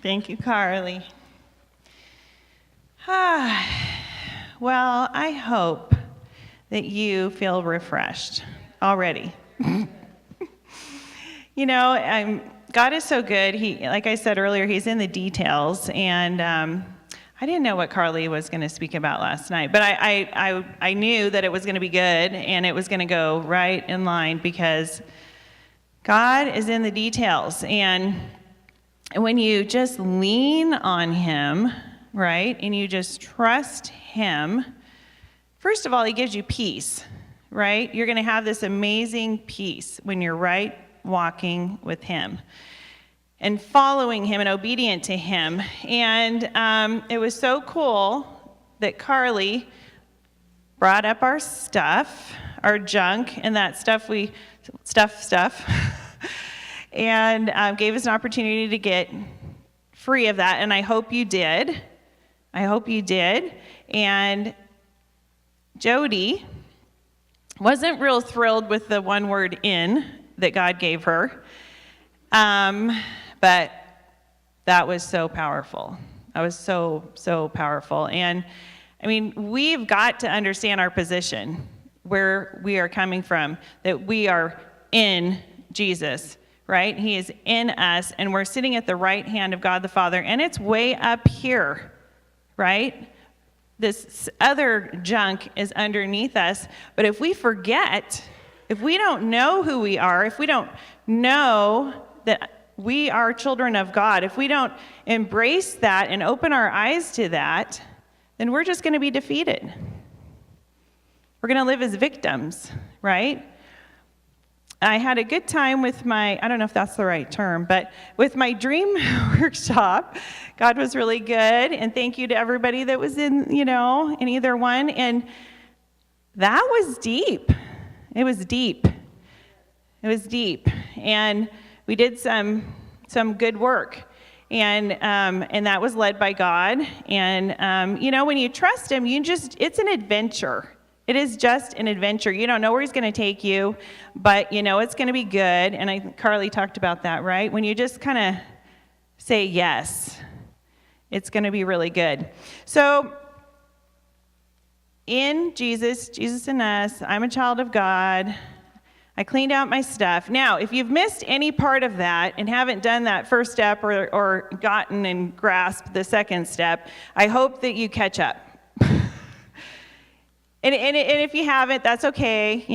Thank you, Carly. Well, I hope that you feel refreshed already. God is so good. Like I said earlier, he's in the details. And I didn't know what Carly was going to speak about last night, but I knew that it was going to be good and it was going to go right in line because God is in the details. And when you just lean on him, right, and you just trust him, first of all, he gives you peace, right? You're going to have this amazing peace when you're right walking with him and following him and obedient to him. And it was so cool that Carly brought up our stuff, our junk, and that stuff and gave us an opportunity to get free of that. And I hope you did. And Jody wasn't real thrilled with the one word "in" that God gave her. But that was so powerful. That was so powerful. And I mean, we've got to understand our position, where we are coming from, that we are in Jesus, right? He is in us, and we're sitting at the right hand of God the Father, and it's way up here, right? This other junk is underneath us. But if we forget, if we don't know who we are, if we don't know that we are children of God, if we don't embrace that and open our eyes to that, then we're just going to be defeated. We're going to live as victims, right? I had a good time with I don't know if that's the right term, but with my dream workshop. God was really good, and thank you to everybody that was in either one. And that was deep. It was deep. And we did some good work. And that was led by God. And, when you trust him, it's an adventure. It is just an adventure. You don't know where he's going to take you, but it's going to be good. And Carly talked about that, right? When you just kind of say yes, it's going to be really good. So in Jesus in us, I'm a child of God. I cleaned out my stuff. Now, if you've missed any part of that and haven't done that first step or gotten and grasped the second step, I hope that you catch up. And if you haven't, that's okay.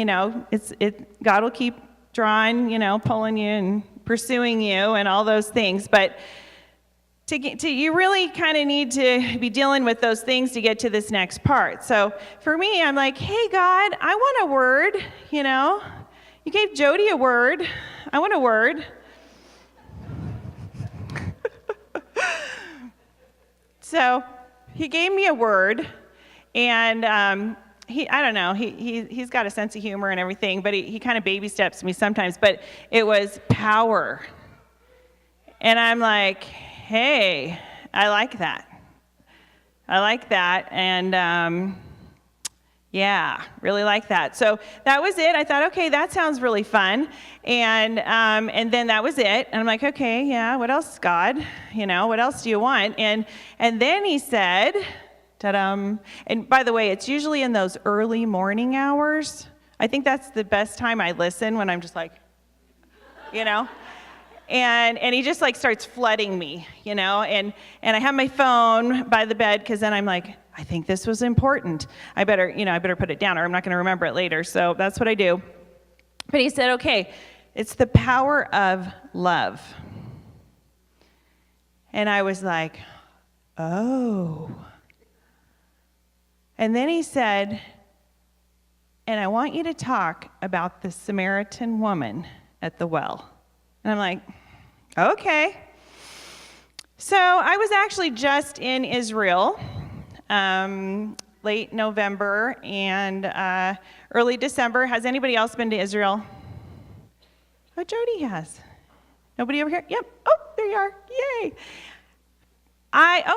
God will keep drawing, pulling you and pursuing you and all those things. But you really kind of need to be dealing with those things to get to this next part. So for me, I'm like, hey, God, I want a word, You gave Jody a word. I want a word. So he gave me a word, and he's got a sense of humor and everything, but he kind of baby steps me sometimes. But it was power. And I'm like, hey, I like that. And yeah, really like that. So that was it. I thought, okay, that sounds really fun. And then that was it. And I'm like, okay, yeah, what else, God? What else do you want? And then he said, ta-dum. And by the way, it's usually in those early morning hours. I think that's the best time I listen, when I'm just like, And he just starts flooding me, and I have my phone by the bed, because then I'm like, I think this was important. I better put it down, or I'm not going to remember it later. So that's what I do. But he said, okay, it's the power of love. And I was like, oh. And then he said, and I want you to talk about the Samaritan woman at the well. And I'm like, okay. So I was actually just in Israel, late November and early December. Has anybody else been to Israel? Oh, Jody has. Nobody over here? Yep. Oh, there you are. Yay.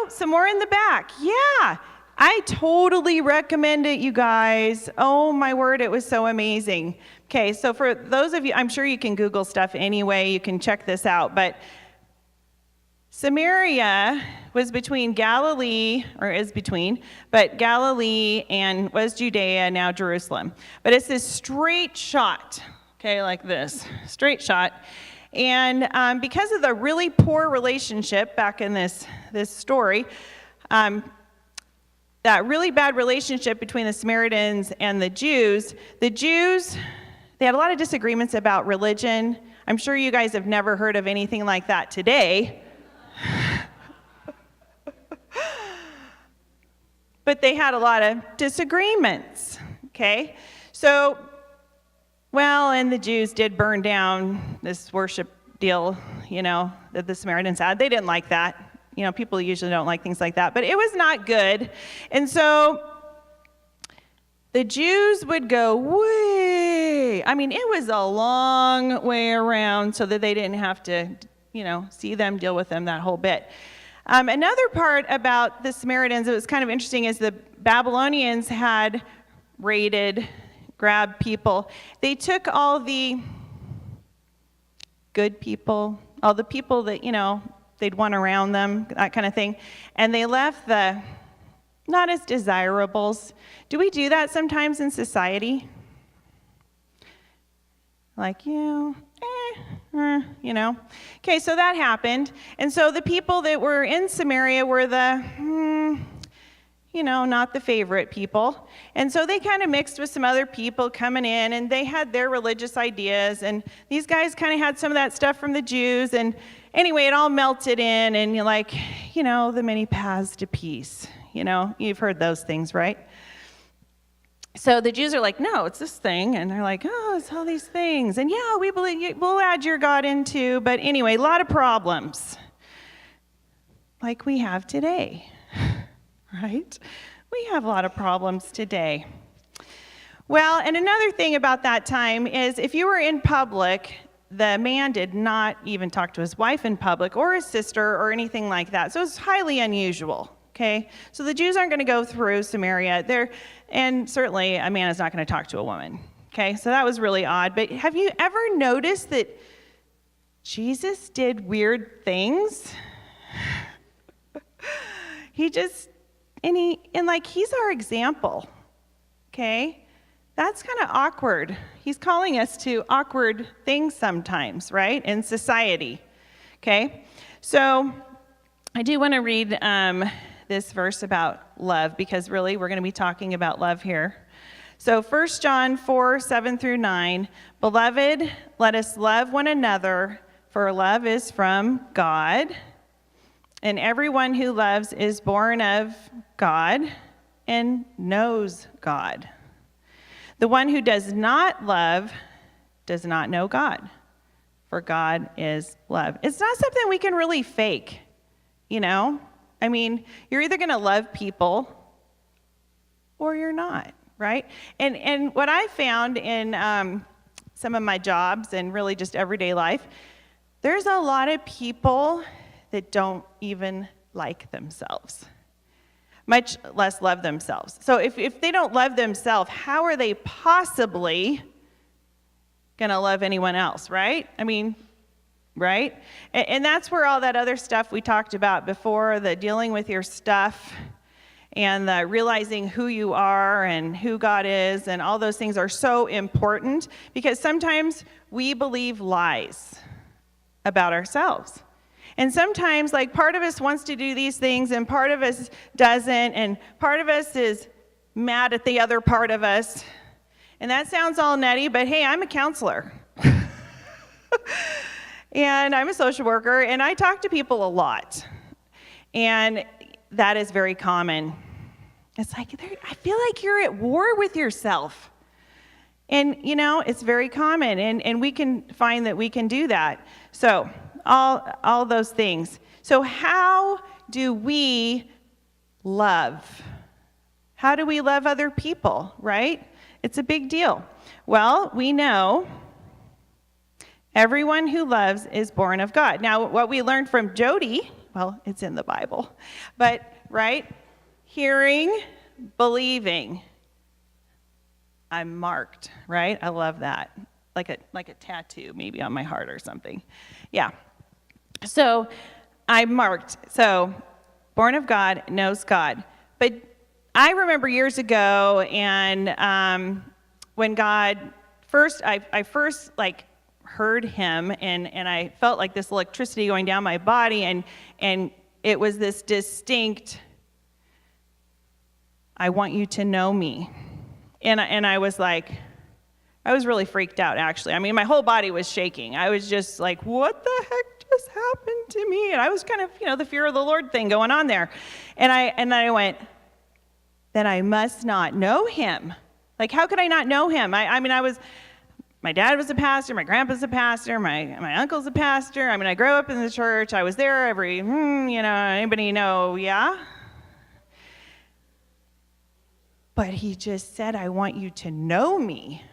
Some more in the back. Yeah. I totally recommend it, you guys. Oh, my word, it was so amazing. Okay, so for those of you, I'm sure you can Google stuff anyway. You can check this out. But Samaria was between Galilee, or is between, but Galilee and was Judea, now Jerusalem. But it's this straight shot, okay, like this, straight shot. And because of the really poor relationship back in this story, that really bad relationship between the Samaritans and the Jews, they had a lot of disagreements about religion. I'm sure you guys have never heard of anything like that today. But they had a lot of disagreements, okay? So, and the Jews did burn down this worship deal, that the Samaritans had. They didn't like that. People usually don't like things like that, but it was not good. And so the Jews would go it was a long way around so that they didn't have to, see them, deal with them that whole bit. Another part about the Samaritans that was kind of interesting is the Babylonians had grabbed people. They took all the good people, all the people that, they'd want around them, that kind of thing, and they left the not as desirables. Do we do that sometimes in society? Like, Okay, so that happened. And so the people that were in Samaria were the, not the favorite people. And so they kind of mixed with some other people coming in, and they had their religious ideas. And these guys kind of had some of that stuff from the Jews. And anyway, it all melted in, and you're like, the many paths to peace. You've heard those things, right? So the Jews are like, no, it's this thing. And they're like, oh, it's all these things. And yeah, we believe we'll add your God in too. But anyway, a lot of problems like we have today, right? We have a lot of problems today. Well, and another thing about that time is if you were in public, the man did not even talk to his wife in public or his sister or anything like that. So it's highly unusual. Okay, so the Jews aren't going to go through Samaria. And certainly a man is not going to talk to a woman. Okay, so that was really odd. But have you ever noticed that Jesus did weird things? He's our example. Okay, that's kind of awkward. He's calling us to awkward things sometimes, right, in society. Okay, so I do want to read this verse about love, because really we're going to be talking about love here. So 1 John 4:7-9, Beloved, let us love one another, for love is from God, and everyone who loves is born of God and knows God. The one who does not love does not know God, for God is love. It's not something we can really fake, you're either going to love people or you're not, right? And what I found in some of my jobs and really just everyday life, there's a lot of people that don't even like themselves, much less love themselves. So if they don't love themselves, how are they possibly going to love anyone else, right? Right? And that's where all that other stuff we talked about before, the dealing with your stuff and the realizing who you are and who God is and all those things are so important, because sometimes we believe lies about ourselves. And sometimes, part of us wants to do these things and part of us doesn't, and part of us is mad at the other part of us. And that sounds all nutty, but hey, I'm a counselor. And I'm a social worker, and I talk to people a lot. And that is very common. It's like, I feel like you're at war with yourself. And, it's very common, and we can find that we can do that. So, all those things. So how do we love? How do we love other people, right? It's a big deal. Well, we know everyone who loves is born of God. Now, what we learned from Jody, it's in the Bible, but, right, hearing, believing. I'm marked, right? I love that. Like a tattoo, maybe on my heart or something. Yeah. So, I marked, so born of God, knows God. But I remember years ago, and when God first, I first like heard him, and I felt like this electricity going down my body, and it was this distinct, I want you to know me. And I was like, I was really freaked out, actually. I mean, my whole body was shaking. I was just like, what the heck just happened to me? And I was kind of, the fear of the Lord thing going on there. And I went, then I must not know him. Like, how could I not know him? My dad was a pastor, my grandpa's a pastor, my uncle's a pastor. I mean, I grew up in the church. I was there every, anybody know, yeah? But he just said, I want you to know me.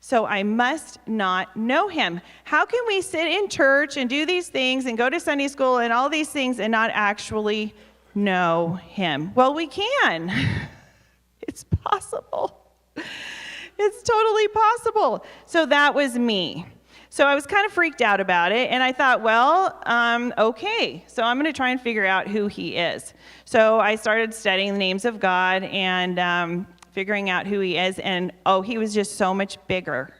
So I must not know him. How can we sit in church and do these things and go to Sunday school and all these things and not actually know him? Well, we can. It's possible. It's totally possible. So that was me. So I was kind of freaked out about it, and I thought, well, okay, so I'm going to try and figure out who he is. So I started studying the names of God and figuring out who he is, and he was just so much bigger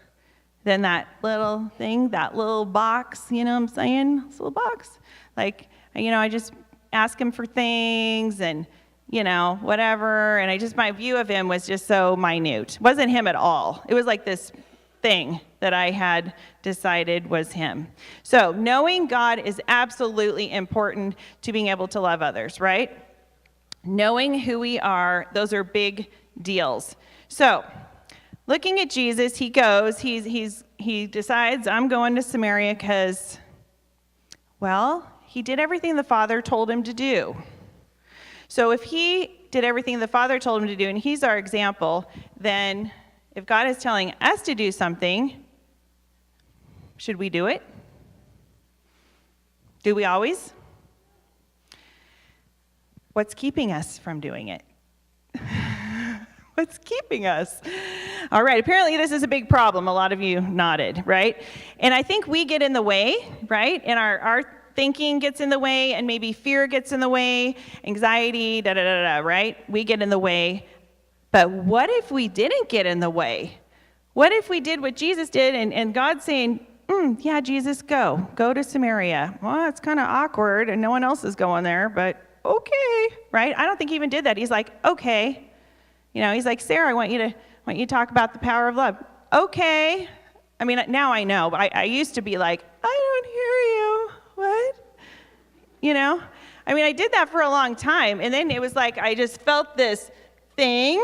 than that little thing, that little box, you know what I'm saying? This little box. Like, I just ask him for things and, whatever, and my view of him was just so minute. It wasn't him at all. It was like this thing that I had decided was him. So knowing God is absolutely important to being able to love others, right? Knowing who we are, those are big deals. So looking at Jesus, he goes, he decides, I'm going to Samaria because, well, he did everything the Father told him to do. So if he did everything the Father told him to do, and he's our example, then if God is telling us to do something, should we do it? Do we always? What's keeping us from doing it? What's keeping us? All right, apparently this is a big problem. A lot of you nodded, right? And I think we get in the way, right? And our thinking gets in the way, and maybe fear gets in the way, anxiety, right? We get in the way. But what if we didn't get in the way? What if we did what Jesus did, and God's saying, yeah, Jesus, go to Samaria. Well, it's kind of awkward, and no one else is going there, but okay, right? I don't think he even did that. He's like, okay. He's like, Sarah, I want you to talk about the power of love. Okay. I mean, now I know, but I used to be like, I don't hear you. What? I mean, I did that for a long time, and then it was like I just felt this thing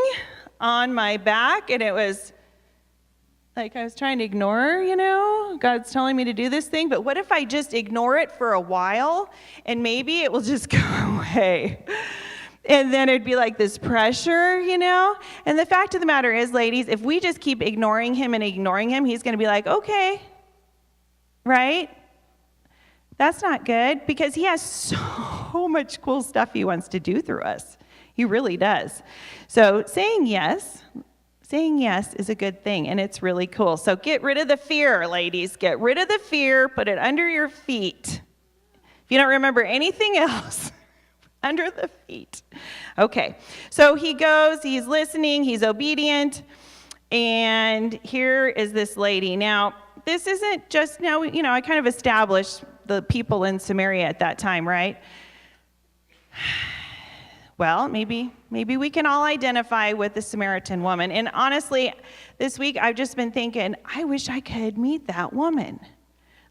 on my back, and it was like I was trying to ignore, God's telling me to do this thing, but what if I just ignore it for a while, and maybe it will just go away? And then it'd be like this pressure, And the fact of the matter is, ladies, if we just keep ignoring him, he's going to be like, okay, right? That's not good, because he has so much cool stuff he wants to do through us. He really does. So saying yes is a good thing, and it's really cool. So get rid of the fear, ladies. Get rid of the fear. Put it under your feet. If you don't remember anything else, under the feet. Okay. So he goes. He's listening. He's obedient. And here is this lady. Now, this isn't just now, I kind of established the people in Samaria at that time, right? Well, maybe we can all identify with the Samaritan woman. And honestly, this week I've just been thinking, I wish I could meet that woman.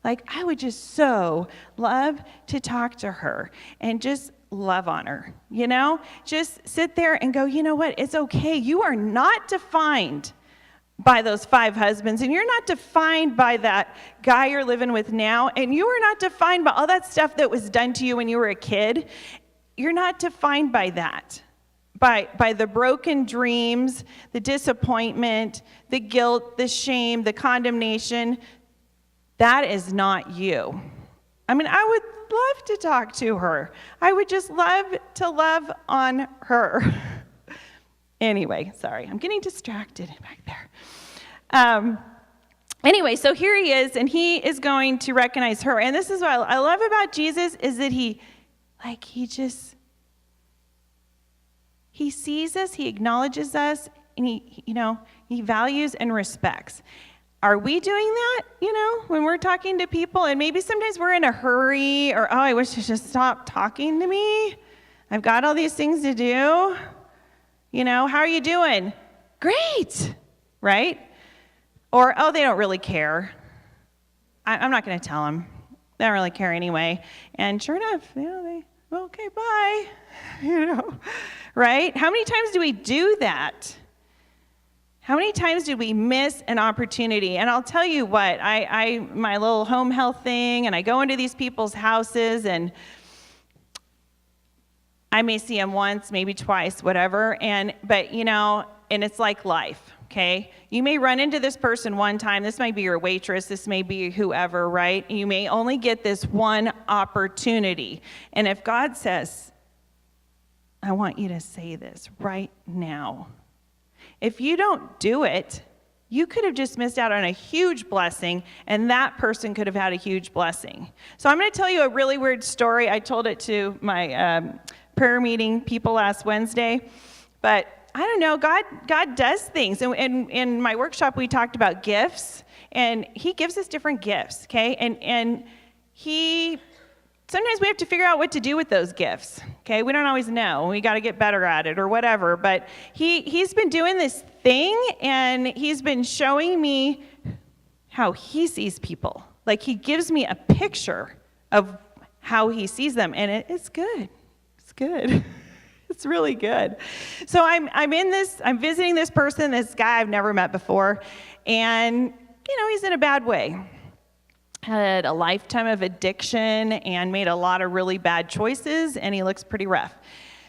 Like, I would just so love to talk to her and just love on her, Just sit there and go, you know what? It's okay. You are not defined by those 5 husbands, and you're not defined by that guy you're living with now, and you are not defined by all that stuff that was done to you when you were a kid. You're not defined by that, by the broken dreams, the disappointment, the guilt, the shame, the condemnation. That is not you. I mean, I would love to talk to her. I would just love to love on her. Anyway, sorry, I'm getting distracted back there. Anyway, so here he is, and he is going to recognize her. And this is what I love about Jesus, is that he sees us, he acknowledges us, and he values and respects. Are we doing that, when we're talking to people? And maybe sometimes we're in a hurry, or, I wish you just stop talking to me. I've got all these things to do. How are you doing? Great, right? Or, they don't really care. I'm not going to tell them. They don't really care anyway. And sure enough, okay, bye. Right? How many times do we do that? How many times did we miss an opportunity? And I'll tell you what, I my little home health thing, and I go into these people's houses, and I may see them once, maybe twice, whatever. But and it's like life. Okay, you may run into this person one time. This might be your waitress. This may be whoever, right? You may only get this one opportunity. And if God says, I want you to say this right now, if you don't do it, you could have just missed out on a huge blessing, and that person could have had a huge blessing. So I'm going to tell you a really weird story. I told it to my prayer meeting people last Wednesday, but I don't know, God does things. And in my workshop, we talked about gifts, and he gives us different gifts, okay? And sometimes we have to figure out what to do with those gifts, okay? We don't always know. We got to get better at it or whatever. But he's been doing this thing, and he's been showing me how he sees people. Like, he gives me a picture of how he sees them, and it's good. It's good. It's really good. So I'm visiting this person, this guy I've never met before, and, he's in a bad way. Had a lifetime of addiction and made a lot of really bad choices, and he looks pretty rough.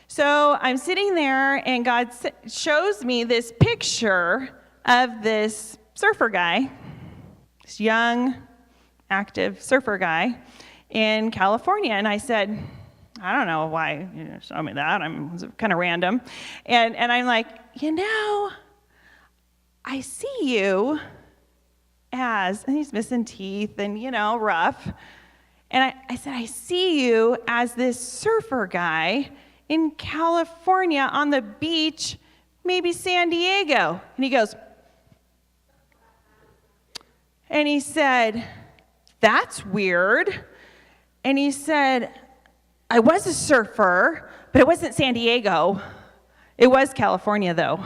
So I'm sitting there, and God shows me this picture of this surfer guy, this young, active surfer guy in California, and I said, I don't know why you show me that. It's kind of random. And I'm like, I see you as, and he's missing teeth and, rough. And I said, I see you as this surfer guy in California on the beach, maybe San Diego. And he goes, and he said, that's weird. And he said, I was a surfer, but it wasn't San Diego. It was California, though.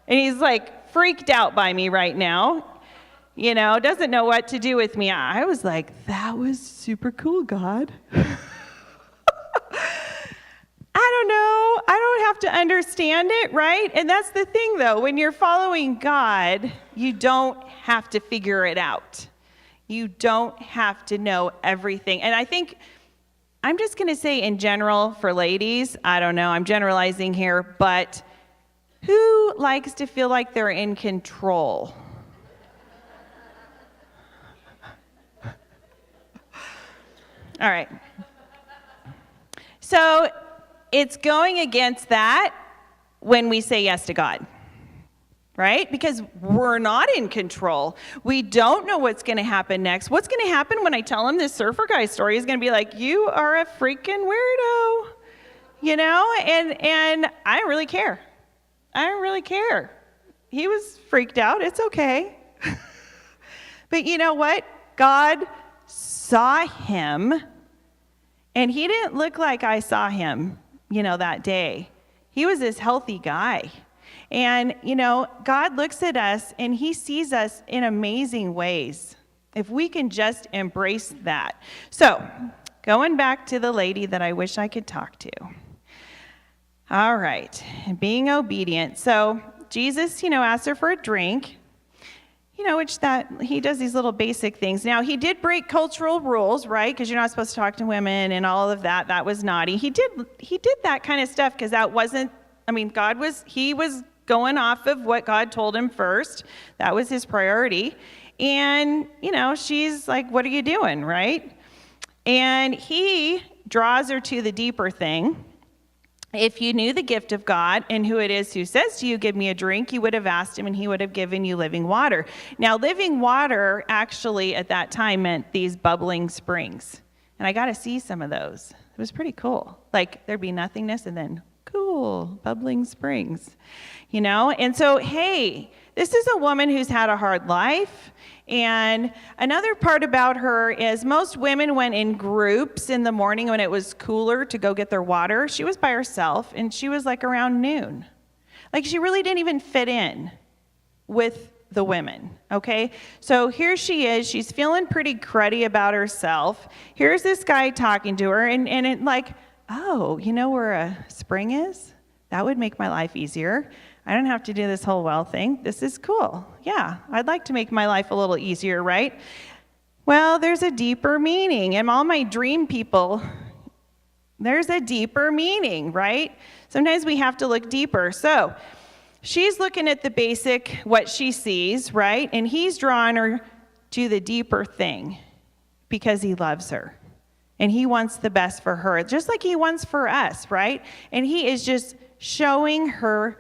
And he's like freaked out by me right now, doesn't know what to do with me. I was like, that was super cool, God. I don't know. I don't have to understand it, right? And that's the thing, though. When you're following God, you don't have to figure it out. You don't have to know everything. And I think, I'm just going to say in general for ladies, I don't know, I'm generalizing here, but who likes to feel like they're in control? All right. So it's going against that when we say yes to God. Right? Because we're not in control. We don't know what's going to happen next. What's going to happen when I tell him this surfer guy story is going to be like, you are a freaking weirdo, and I don't really care. I don't really care. He was freaked out. It's okay. But you know what? God saw him, and he didn't look like I saw him, that day. He was this healthy guy. And, God looks at us, and he sees us in amazing ways, if we can just embrace that. So, going back to the lady that I wish I could talk to. All right, being obedient. So, Jesus, asked her for a drink, which that he does these little basic things. Now, he did break cultural rules, right? Because you're not supposed to talk to women and all of that. That was naughty. He did that kind of stuff because that wasn't, he was going off of what God told him first. That was his priority. And, she's like, what are you doing, right? And he draws her to the deeper thing. If you knew the gift of God and who it is who says to you, give me a drink, you would have asked him and he would have given you living water. Now, living water actually at that time meant these bubbling springs. And I got to see some of those. It was pretty cool. Like there'd be nothingness and then cool, bubbling springs, And so, hey, this is a woman who's had a hard life. And another part about her is most women went in groups in the morning when it was cooler to go get their water. She was by herself, and she was like around noon. Like she really didn't even fit in with the women, okay? So here she is. She's feeling pretty cruddy about herself. Here's this guy talking to her, and it like, oh, you know where a spring is? That would make my life easier. I don't have to do this whole well thing. This is cool. Yeah, I'd like to make my life a little easier, right? Well, there's a deeper meaning. And all my dream people, there's a deeper meaning, right? Sometimes we have to look deeper. So she's looking at the basic, what she sees, right? And he's drawing her to the deeper thing because he loves her. And he wants the best for her, just like he wants for us, right? And he is just showing her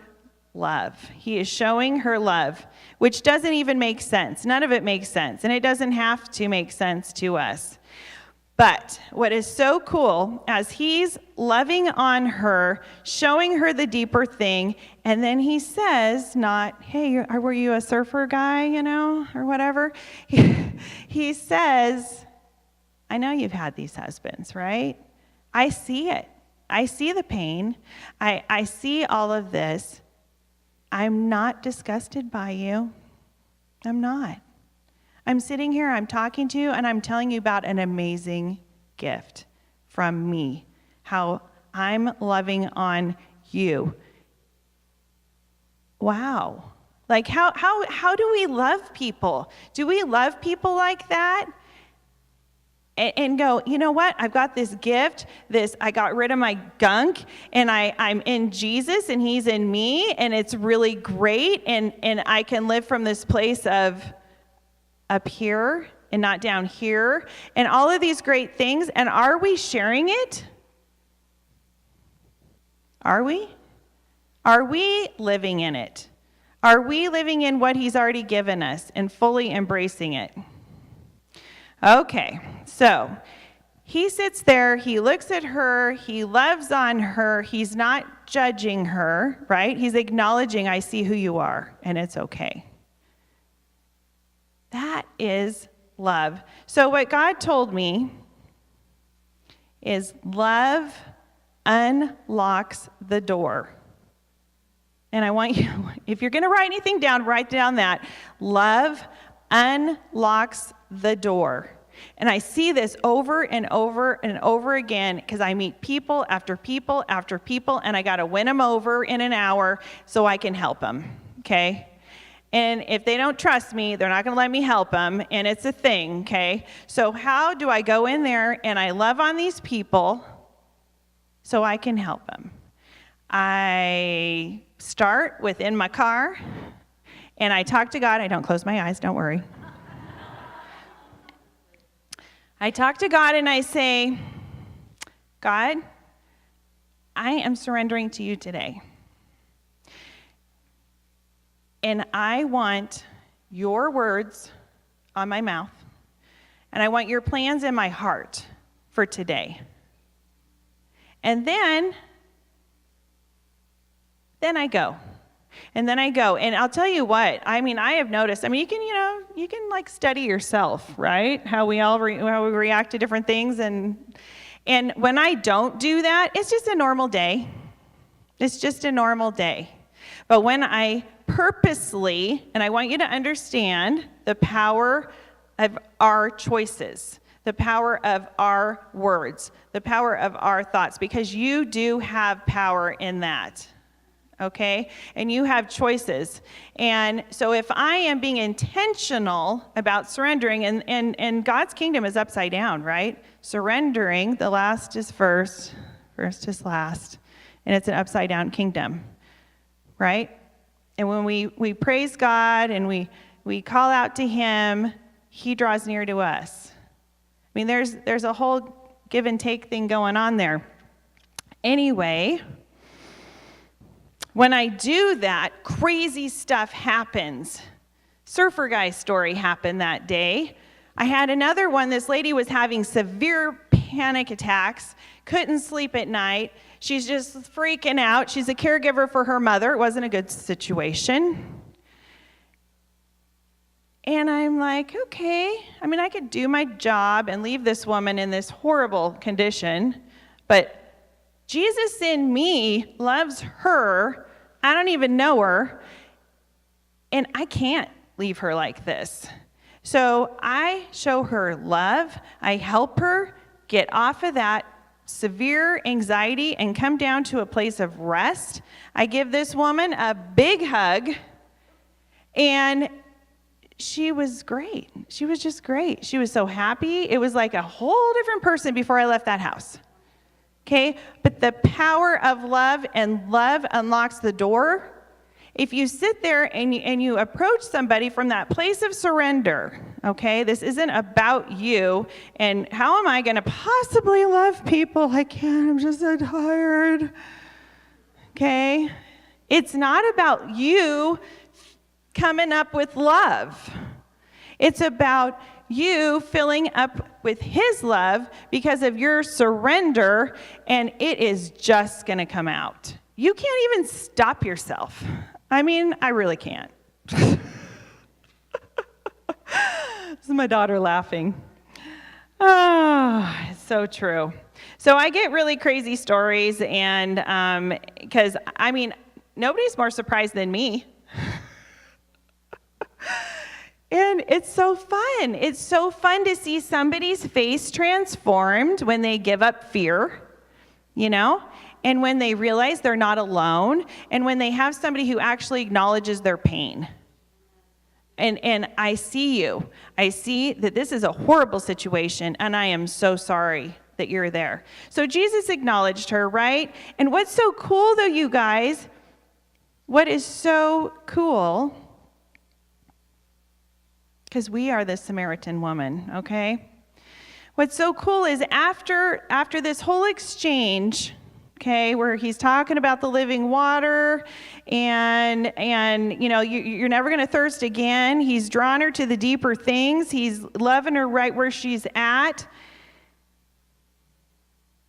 love. He is showing her love, which doesn't even make sense. None of it makes sense, and it doesn't have to make sense to us. But what is so cool, as he's loving on her, showing her the deeper thing, and then he says, not, hey, were you a surfer guy, or whatever? He says, I know you've had these husbands, right? I see it. I see the pain. I see all of this. I'm not disgusted by you. I'm not. I'm sitting here, I'm talking to you, and I'm telling you about an amazing gift from me, how I'm loving on you. Wow. Like, how do we love people? Do we love people like that? And go, you know what? I've got this gift, I got rid of my gunk, and I'm in Jesus, and he's in me, and it's really great, and I can live from this place of up here and not down here, and all of these great things. And are we sharing it? Are we? Are we living in it? Are we living in what he's already given us and fully embracing it? Okay, so he sits there, he looks at her, he loves on her, he's not judging her, right? He's acknowledging, I see who you are, and it's okay. That is love. So what God told me is love unlocks the door. And I want you, if you're going to write anything down, write down that. Love unlocks the door. And I see this over and over and over again because I meet people after people after people, and I got to win them over in an hour so I can help them, okay? And if they don't trust me, they're not going to let me help them, and it's a thing, okay? So how do I go in there and I love on these people so I can help them? I start within my car, and I talk to God. I don't close my eyes, don't worry. I talk to God and I say, God, I am surrendering to you today. And I want your words on my mouth, and I want your plans in my heart for today. And then I go. And then I go. And I'll tell you what, I have noticed, you can like study yourself, right? How we all how we react to different things. And when I don't do that, it's just a normal day. It's just a normal day. But when I purposely, and I want you to understand the power of our choices, the power of our words, the power of our thoughts, because you do have power in that. Okay? And you have choices. And so if I am being intentional about surrendering, and God's kingdom is upside down, right? Surrendering, the last is first is last. And it's an upside down kingdom, right? And when we praise God and we call out to him, he draws near to us. There's a whole give and take thing going on there. Anyway, When I do that, crazy stuff happens. Surfer guy story happened that day. I had another one. This lady was having severe panic attacks, couldn't sleep at night. She's just freaking out. She's a caregiver for her mother. It wasn't a good situation. And I'm like, okay, I mean, I could do my job and leave this woman in this horrible condition, but Jesus in me loves her. I don't even know her, and I can't leave her like this. So I show her love. I help her get off of that severe anxiety and come down to a place of rest. I give this woman a big hug, and she was great. She was just great. She was so happy. It was like a whole different person before I left that house. Okay? But the power of love, and love unlocks the door. If you sit there and you approach somebody from that place of surrender, okay? This isn't about you and how am I going to possibly love people? I can't. I'm just so tired. Okay? It's not about you coming up with love. It's about you filling up with his love because of your surrender, and it is just going to come out. You can't even stop yourself. I mean, I really can't. This is my daughter laughing. Oh, it's so true. So I get really crazy stories, and because, I mean, nobody's more surprised than me. And it's so fun. It's so fun to see somebody's face transformed when they give up fear, you know, and when they realize they're not alone, and when they have somebody who actually acknowledges their pain. And I see you. I see that this is a horrible situation, and I am so sorry that you're there. So Jesus acknowledged her, right? And what's so cool, though, you guys, what is so cool, because we are the Samaritan woman, okay? What's so cool is after this whole exchange, okay, where he's talking about the living water and you know, you're never going to thirst again. He's drawn her to the deeper things. He's loving her right where she's at.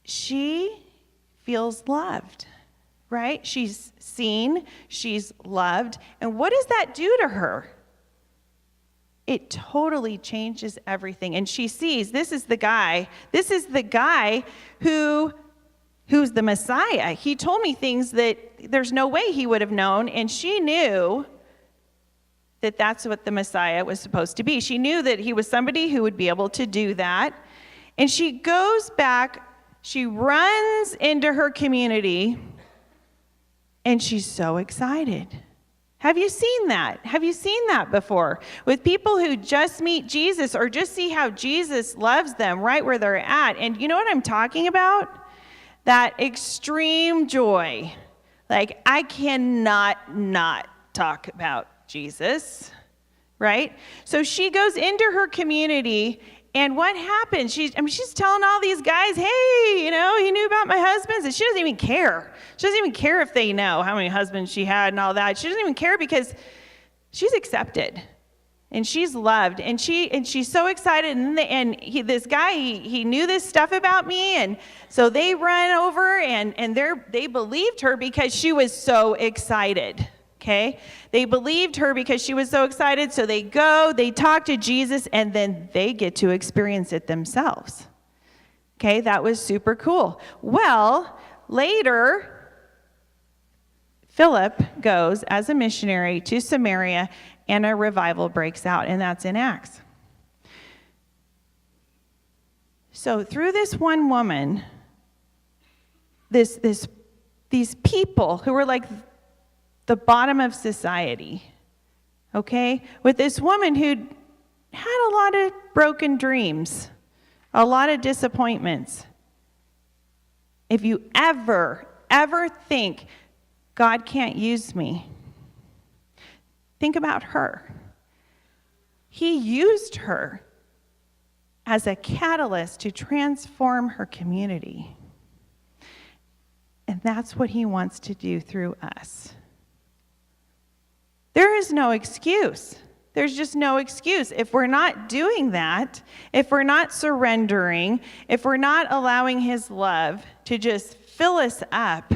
She feels loved, right? She's seen, she's loved. And what does that do to her? It totally changes everything. And she sees this is the guy who's the Messiah. He told me things that there's no way he would have known, and she knew that that's what the Messiah was supposed to be. She knew that he was somebody who would be able to do that. And she goes back, she runs into her community, and she's so excited. Have you seen that? Have you seen that before? With people who just meet Jesus or just see how Jesus loves them right where they're at. And you know what I'm talking about? That extreme joy. Like, I cannot not talk about Jesus, right? So she goes into her community, and what happens? She's telling all these guys, hey, you know, he knew about my husbands, and she doesn't even care. She doesn't even care if they know how many husbands she had and all that. She doesn't even care because she's accepted and she's loved, and she's so excited. This guy, he knew this stuff about me, and so they run over and they believed her because she was so excited. Okay, they believed her because she was so excited. So they go, they talk to Jesus, and then they get to experience it themselves. Okay, that was super cool. Well, later, Philip goes as a missionary to Samaria, and a revival breaks out, and that's in Acts. So through this one woman, these people who were like the bottom of society, okay, with this woman who'd had a lot of broken dreams, a lot of disappointments. If you ever think God can't use me, think about her. He used her as a catalyst to transform her community. And that's what he wants to do through us. There is no excuse. There's just no excuse. If we're not doing that, if we're not surrendering, if we're not allowing his love to just fill us up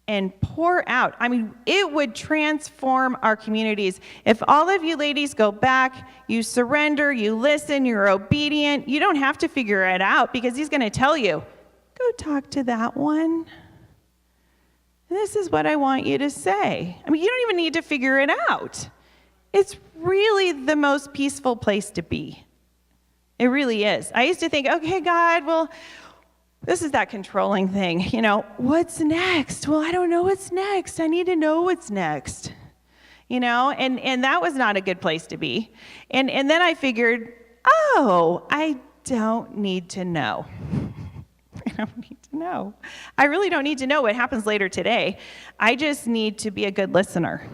and pour out, I mean, it would transform our communities. If all of you ladies go back, you surrender, you listen, you're obedient, you don't have to figure it out because he's going to tell you, go talk to that one. This is what I want you to say. I mean, you don't even need to figure it out. It's really the most peaceful place to be. It really is. I used to think, okay, God, well, this is that controlling thing. You know, what's next? Well, I don't know what's next. I need to know what's next. You know, and that was not a good place to be. And then I figured, oh, I don't need to know. I don't need to know. I really don't need to know what happens later today. I just need to be a good listener.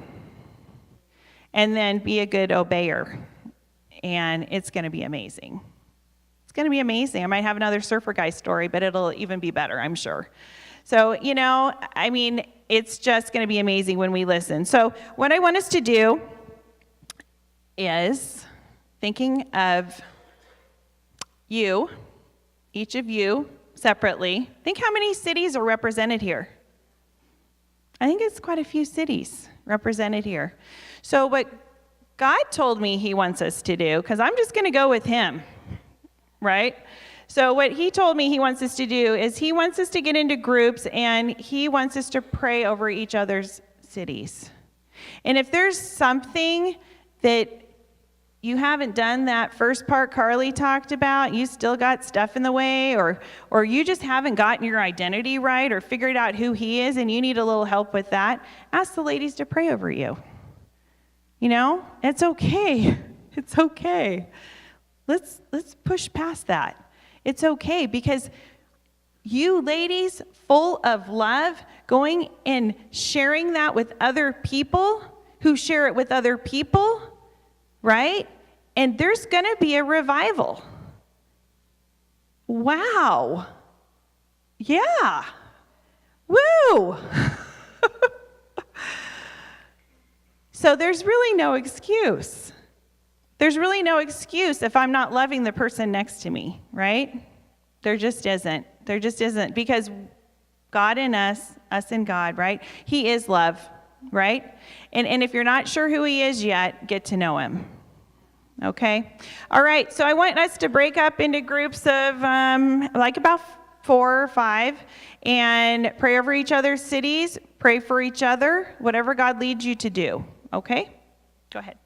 And then be a good obeyer. And it's going to be amazing. It's going to be amazing. I might have another surfer guy story, but it'll even be better, I'm sure. So, you know, I mean, it's just going to be amazing when we listen. So what I want us to do is thinking of you, each of you separately. Think how many cities are represented here. I think it's quite a few cities represented here. So what God told me he wants us to do, because I'm just going to go with him, right? So what he told me he wants us to do is he wants us to get into groups and he wants us to pray over each other's cities. And if there's something that you haven't done that first part Carly talked about, you still got stuff in the way, or you just haven't gotten your identity right or figured out who he is and you need a little help with that, ask the ladies to pray over you. You know, it's okay. It's okay. Let's push past that. It's okay because you ladies, full of love, going and sharing that with other people who share it with other people, right? And there's going to be a revival. Wow. Yeah. Woo. So there's really no excuse. There's really no excuse if I'm not loving the person next to me, right? There just isn't. There just isn't. Because God in us in God, right? He is love, right? And if you're not sure who he is yet, get to know him. Okay? All right, so I want us to break up into groups of like about 4 or 5 and pray over each other's cities, pray for each other, whatever God leads you to do. Okay? Go ahead.